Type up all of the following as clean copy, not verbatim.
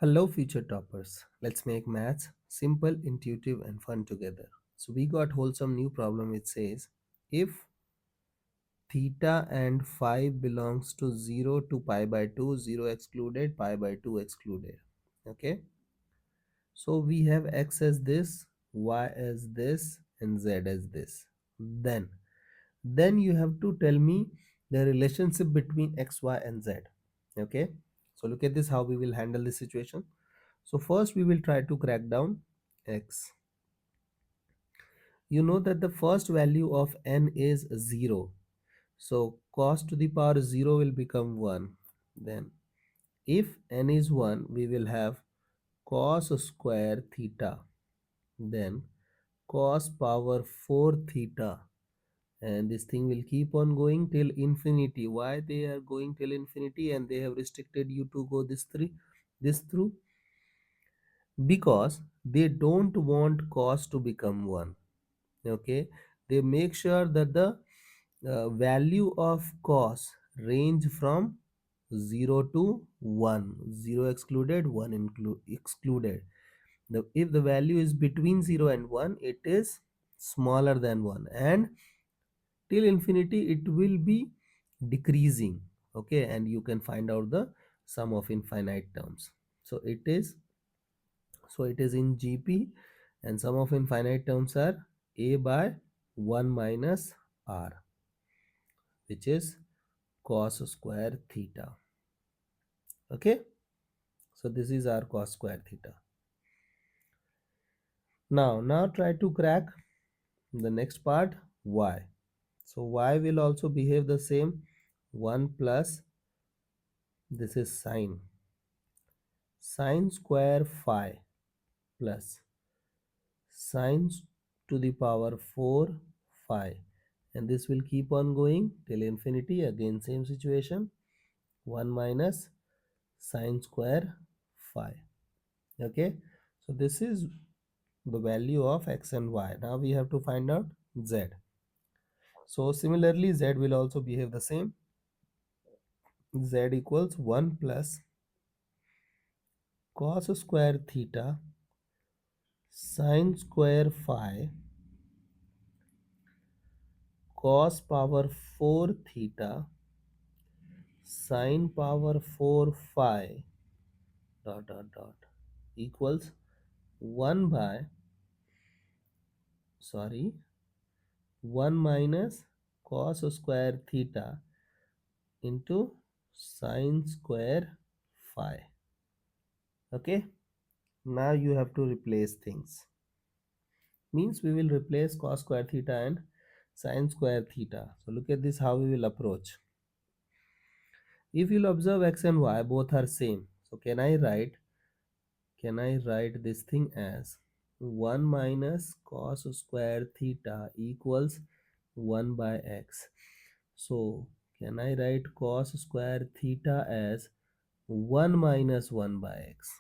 Hello, future toppers. Let's make maths simple, intuitive, and fun together. So, we got wholesome new problem which says if theta and phi belongs to 0 to pi by 2, 0 excluded, pi by 2 excluded. Okay. So, we have x as this, y as this, and z as this. Then you have to tell me the relationship between x, y, and z. Okay. So, look at this how we will handle this situation. So first we will try to crack down x. You know that the first value of n is 0. So cos to the power 0 will become 1. Then if n is 1, we will have cos square theta. Then cos power 4 theta. And this thing will keep on going till infinity. Why they are going till infinity and they have restricted you to go this through? Because they don't want cos to become 1. Okay, they make sure that the value of cos range from 0 to 1, 0 excluded, 1 excluded. If the value is between 0 and 1, it is smaller than 1, and till infinity it will be decreasing. Okay, and you can find out the sum of infinite terms. So it is in GP, and sum of infinite terms are a by 1 minus r, which is cos square theta. Okay, so this is our cos square theta. Now try to crack the next part, y. So y will also behave the same. 1 plus, this is sine square phi plus sine to the power 4 phi, and this will keep on going till infinity. Again same situation, 1 minus sine square phi. Okay, so this is the value of x and y. Now we have to find out z. So similarly z will also behave the same. Z equals 1 plus cos square theta sine square phi cos power 4 theta sine power 4 phi dot dot dot equals 1 by, sorry, 1 minus cos square theta into sine square phi. Okay, now you have to replace things. Means we will replace cos square theta and sine square theta. So look at this how we will approach. If you'll observe x and y both are same, so can I write this thing as 1 minus cos square theta equals 1 by x. So can I write cos square theta as 1 minus 1 by x.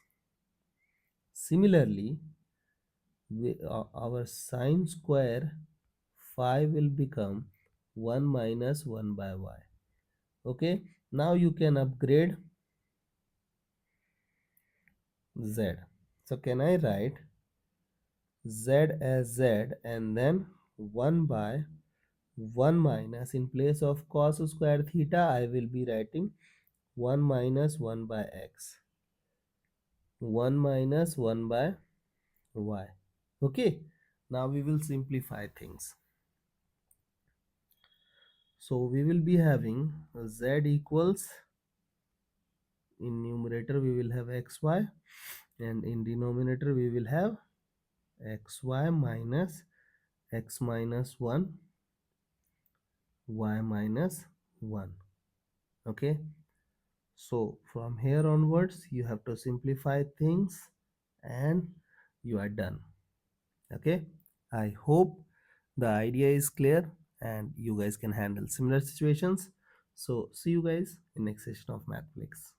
Similarly, our sine square phi will become 1 minus 1 by y. Okay, now you can upgrade z. So can I write z as z and then 1 by 1 minus, in place of cos square theta I will be writing 1 minus 1 by x, 1 minus 1 by y. Okay, now we will simplify things. So we will be having z equals, in numerator we will have xy, and in denominator we will have xy minus x minus 1, y minus 1. Okay, so from here onwards you have to simplify things and you are done. Okay, I hope the idea is clear and you guys can handle similar situations. So see you guys in next session of Mathflix.